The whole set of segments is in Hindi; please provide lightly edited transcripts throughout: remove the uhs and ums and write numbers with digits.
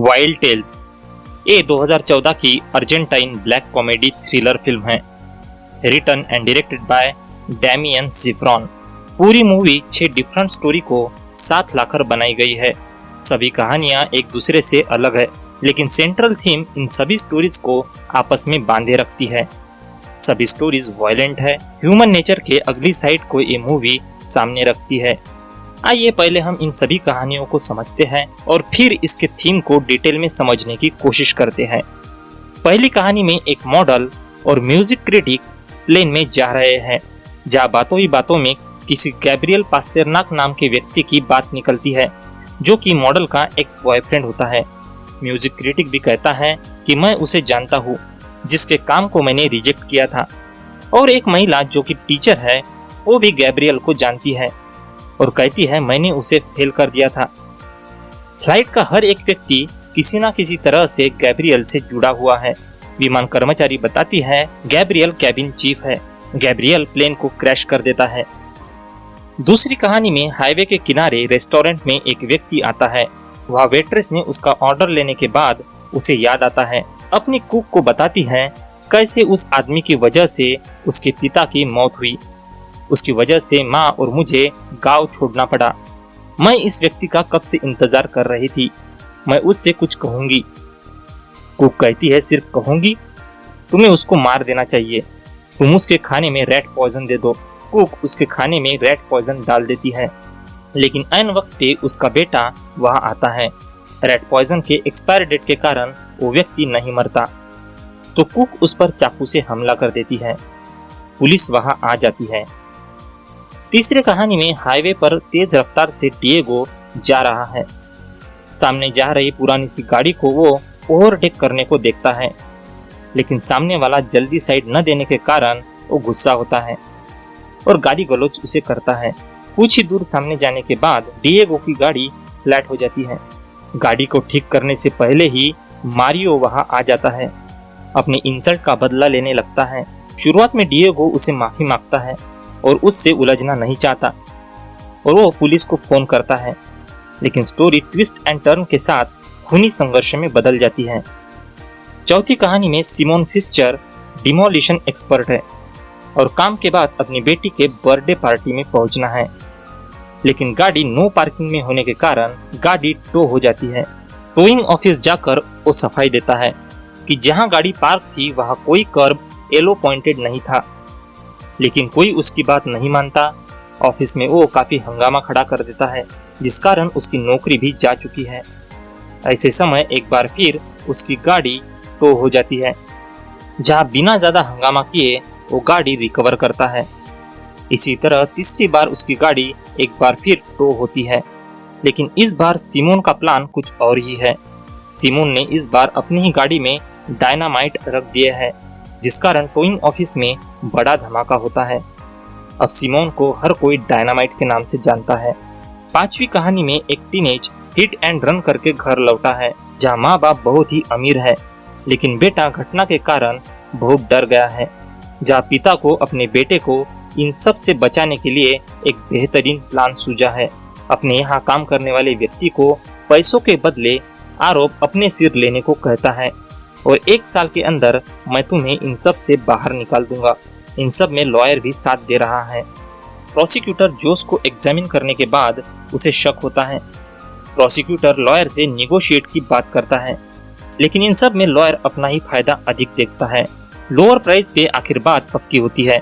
वाइल्ड टेल्स ये 2014 की Argentine black comedy thriller film है। Written and directed by Damian Szifron. पूरी मूवी 6 डिफरेंट स्टोरी को साथ लाकर बनाई गई है। सभी कहानियां एक दूसरे से अलग है, लेकिन सेंट्रल थीम इन सभी स्टोरीज को आपस में बांधे रखती है। सभी स्टोरीज वायलेंट है, ह्यूमन नेचर के अगली साइड को ये मूवी सामने रखती है। आइए पहले हम इन सभी कहानियों को समझते हैं और फिर इसके थीम को डिटेल में समझने की कोशिश करते हैं। पहली कहानी में एक मॉडल और म्यूजिक क्रिटिक प्लेन में जा रहे हैं, जहाँ बातों ही बातों में किसी गैब्रियल पास्तेरनाक नाम के व्यक्ति की बात निकलती है, जो कि मॉडल का एक्स बॉयफ्रेंड होता है। म्यूजिक क्रिटिक भी कहता है कि मैं उसे जानता हूँ, जिसके काम को मैंने रिजेक्ट किया था। और एक महिला जो कि टीचर है, वो भी गैब्रियल को जानती है और कहती है मैंने उसे फेल कर दिया था। फ्लाइट का हर एक व्यक्ति किसी न किसी तरह से गैब्रियल से जुड़ा हुआ है। विमान कर्मचारी बताती है गैब्रियल कैबिन चीफ है। गैब्रियल प्लेन को क्रैश कर देता है। दूसरी कहानी में हाईवे के किनारे रेस्टोरेंट में एक व्यक्ति आता है। वह वेट्रेस ने उसका ऑर्डर लेने के बाद उसे याद आता है। अपनी कुक को बताती है कैसे उस आदमी की वजह से उसके पिता की मौत हुई। उसकी वजह से माँ और मुझे गांव छोड़ना पड़ा। मैं इस व्यक्ति का कब से इंतजार कर रही थी। मैं उससे कुछ कहूंगी। कुक कहती है सिर्फ कहूंगी? तुम्हें उसको मार देना चाहिए। तुम उसके खाने में रैट पॉइजन दे दो। कुक उसके खाने में रैट पॉइजन डाल देती है, लेकिन ऐन वक्त पे उसका बेटा वहां आता है। रैट पॉइजन के एक्सपायर डेट के कारण वो व्यक्ति नहीं मरता, तो कुक उस पर चाकू से हमला कर देती है। पुलिस वहां आ जाती है। तीसरी कहानी में हाईवे पर तेज रफ्तार से डिएगो जा रहा है। सामने जा रही पुरानी सी गाड़ी को वो ओवरटेक करने को देखता है, लेकिन सामने वाला जल्दी साइड न देने के कारण वो गुस्सा होता है और गाड़ी गलौज उसे करता है। कुछ ही दूर सामने जाने के बाद डिएगो की गाड़ी फ्लैट हो जाती है। गाड़ी को ठीक करने से पहले ही मारियो वहां आ जाता है। अपनी इंसल्ट का बदला लेने लगता है। शुरुआत में डिएगो उसे माफी मांगता है और उससे उलझना नहीं चाहता और वो पुलिस को फोन करता है, लेकिन स्टोरी ट्विस्ट एंड टर्न के साथ खूनी संघर्ष में बदल जाती है। चौथी कहानी में सिमोन फिस्चर डिमोलिशन एक्सपर्ट है और काम के बाद अपनी बेटी के बर्थडे पार्टी में पहुंचना है, लेकिन गाड़ी नो पार्किंग में होने के कारण गाड़ी टो हो जाती है। टोइंग ऑफिस जाकर वो सफाई देता है कि जहां गाड़ी पार्क थी वहां कोई कर्ब येलो पॉइंटेड नहीं था, लेकिन कोई उसकी बात नहीं मानता। ऑफिस में वो काफी हंगामा खड़ा कर देता है, जिस कारण उसकी नौकरी भी जा चुकी है। ऐसे समय एक बार फिर उसकी गाड़ी टो हो जाती है, जहां बिना ज्यादा हंगामा किए वो गाड़ी रिकवर करता है। इसी तरह तीसरी बार उसकी गाड़ी एक बार फिर टो होती है, लेकिन इस बार सिमोन का प्लान कुछ और ही है। सिमोन ने इस बार अपनी ही गाड़ी में डायनामाइट रख दिया है, जिस कारण टोइंग ऑफिस में बड़ा धमाका होता है। अब सिमोन को हर कोई डायनामाइट के नाम से जानता है। पांचवी कहानी में एक टीनेज हिट एंड रन करके घर लौटा है, जहां माँ बाप बहुत ही अमीर है, लेकिन बेटा घटना के कारण बहुत डर गया है। जहां पिता को अपने बेटे को इन सब से बचाने के लिए एक बेहतरीन प्लान सूझा है। अपने यहाँ काम करने वाले व्यक्ति को पैसों के बदले आरोप अपने सिर लेने को कहता है और 1 साल के अंदर मैं तुम्हें इन सब से बाहर निकाल दूंगा। इन सब में लॉयर भी साथ दे रहा है। प्रोसिक्यूटर जोस को एग्जामिन करने के बाद उसे शक होता है। प्रोसिक्यूटर लॉयर से निगोशिएट की बात करता है, लेकिन इन सब में लॉयर अपना ही फायदा अधिक देखता है। लोअर प्राइस पे आखिर बात पक्की होती है।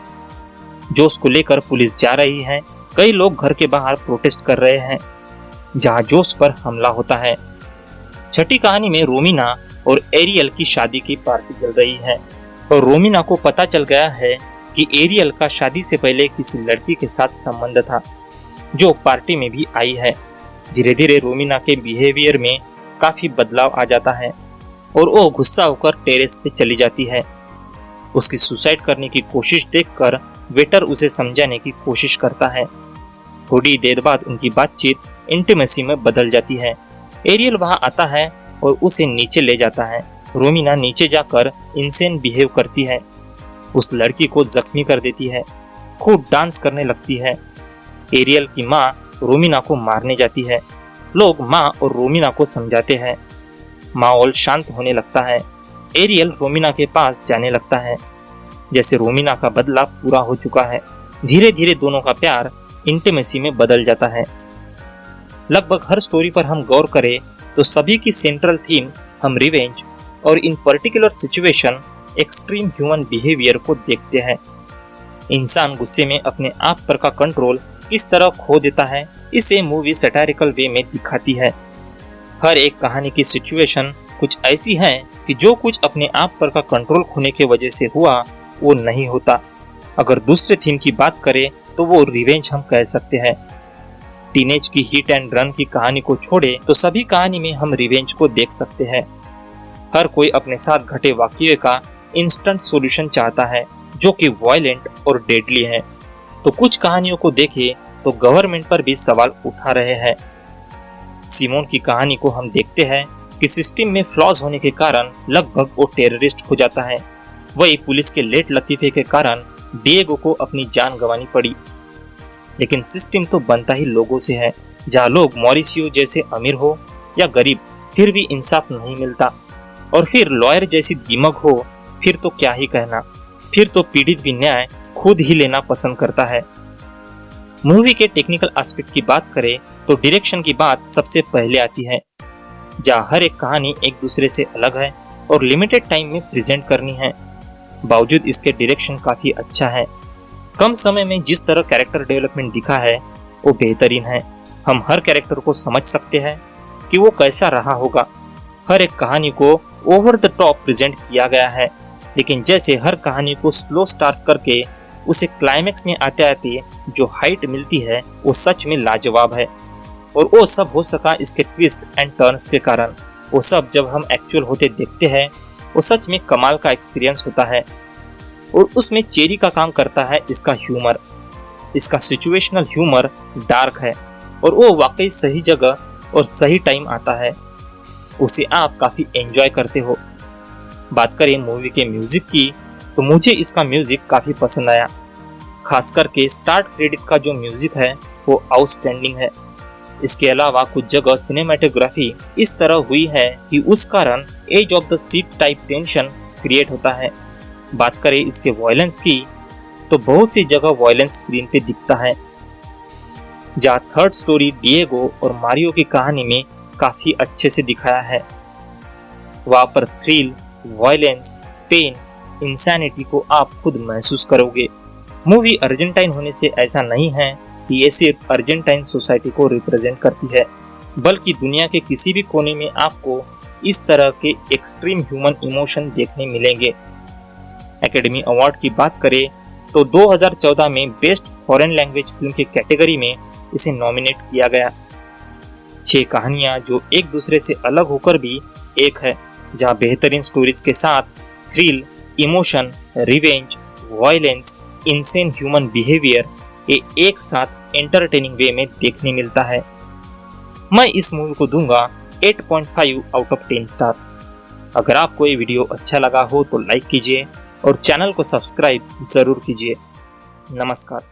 जोस को लेकर पुलिस जा रही है। कई लोग घर के बाहर प्रोटेस्ट कर रहे हैं, जहां जोस पर हमला होता है। छठी कहानी में रोमिना और एरियल की शादी की पार्टी चल रही है और रोमिना को पता चल गया है कि एरियल का शादी से पहले किसी लड़की के साथ संबंध था, जो पार्टी में भी आई है। धीरे धीरे रोमिना के बिहेवियर में काफी बदलाव आ जाता है और वो गुस्सा होकर टेरेस पे चली जाती है। उसकी सुसाइड करने की कोशिश देखकर वेटर उसे समझाने की कोशिश करता है। थोड़ी देर बाद उनकी बातचीत इंटीमेसी में बदल जाती है। एरियल वहां आता है और उसे नीचे ले जाता है। रोमिना नीचे जाकर इंसेन बिहेव करती है, उस लड़की को जख्मी कर देती है, खूब डांस करने लगती है। एरियल की माँ रोमिना को मारने जाती है। लोग माँ और रोमिना को समझाते हैं। माहौल शांत होने लगता है। एरियल रोमिना के पास जाने लगता है, जैसे रोमिना का बदला पूरा हो चुका है। धीरे धीरे दोनों का प्यार इंटीमेसी में बदल जाता है। लगभग हर स्टोरी पर हम गौर करें तो सभी की सेंट्रल थीम हम रिवेंज और इन particular situation extreme human behaviour को देखते हैं। इंसान गुस्से में अपने आप पर का कंट्रोल किस तरह खो देता है, इसे मूवी सैटारिकल वे में दिखाती है। हर एक कहानी की सिचुएशन कुछ ऐसी है कि जो कुछ अपने आप पर का कंट्रोल खोने के वजह से हुआ वो नहीं होता। अगर दूसरे थीम की बात करें तो वो रिवेंज हम कह सकते हैं। टीनेज की हिट एंड रन की कहानी को छोड़े तो सभी कहानी में हम रिवेंज को देख सकते हैं। हर कोई अपने साथ घटे वाकये का इंस्टेंट सॉल्यूशन चाहता है जो कि वायलेंट और डेडली है। तो कुछ कहानियों को देखें तो गवर्नमेंट पर भी सवाल उठा रहे हैं। सिमोन की कहानी को हम देखते हैं कि सिस्टम में फ्लॉज होने के कारण लगभग वो टेररिस्ट हो जाता है। वही पुलिस के लेट लतीफे के कारण डिएगो को अपनी जान गंवानी पड़ी। लेकिन सिस्टम तो बनता ही लोगों से है। जहाँ लोग मॉरिसियो जैसे अमीर हो या गरीब, फिर भी इंसाफ नहीं मिलता। और फिर लॉयर जैसी दिमाग हो, फिर तो क्या ही कहना। फिर तो पीड़ित भी न्याय खुद ही लेना पसंद करता है। मूवी के टेक्निकल एस्पेक्ट की बात करें तो डायरेक्शन की बात सबसे पहले आती है। जहाँ हर एक कहानी एक दूसरे से अलग है और लिमिटेड टाइम में प्रेजेंट करनी है। बावजूद इसके डायरेक्शन काफी अच्छा है। कम समय में जिस तरह कैरेक्टर डेवलपमेंट दिखा है वो बेहतरीन है। हम हर कैरेक्टर को समझ सकते हैं कि वो कैसा रहा होगा। हर एक कहानी को ओवर द टॉप प्रेजेंट किया गया है, लेकिन जैसे हर कहानी को स्लो स्टार्ट करके उसे क्लाइमेक्स में आते आते जो हाइट मिलती है वो सच में लाजवाब है। और वो सब हो सका इसके ट्विस्ट एंड टर्न्स के कारण। वो सब जब हम एक्चुअल होते देखते हैं वो सच में कमाल का एक्सपीरियंस होता है। और उसमें चेरी का काम करता है इसका ह्यूमर। इसका सिचुएशनल ह्यूमर डार्क है और वो वाकई सही जगह और सही टाइम आता है। उसे आप काफ़ी एंजॉय करते हो। बात करें मूवी के म्यूजिक की तो मुझे इसका म्यूजिक काफ़ी पसंद आया। खास करके स्टार्ट क्रेडिट का जो म्यूजिक है वो आउटस्टैंडिंग है। इसके अलावा कुछ जगह सिनेमेटोग्राफी इस तरह हुई है कि उस कारण edge of the seat type tension create होता है। बात करें इसके वायलेंस की तो बहुत सी जगह वायलेंस स्क्रीन पे दिखता है। जहाँ थर्ड स्टोरी डिएगो और मारियो की कहानी में काफी अच्छे से दिखाया है, वहाँ पर थ्रिल, वायलेंस, पेन, इंसैनिटी को आप खुद महसूस करोगे। मूवी अर्जेंटाइन होने से ऐसा नहीं है कि ये सिर्फ अर्जेंटाइन सोसाइटी को रिप्रेजेंट करती है, बल्कि दुनिया के किसी भी कोने में आपको इस तरह के एक्सट्रीम ह्यूमन इमोशन देखने मिलेंगे। एकेडमी अवार्ड की बात करें तो 2014 में बेस्ट फॉरेन लैंग्वेज फिल्म की कैटेगरी में इसे नॉमिनेट किया गया। 6 कहानियां जो एक दूसरे से अलग होकर भी एक है, जहां बेहतरीन स्टोरीज के साथ thrill, emotion, revenge, violence, insane human behaviour ये एक साथ एंटरटेनिंग वे में देखने मिलता है। मैं इस मूवी को दूंगा 8.5 आउट ऑफ 10 स्टार। अगर आपको ये वीडियो अच्छा लगा हो तो लाइक कीजिए और चैनल को सब्सक्राइब जरूर कीजिए। नमस्कार।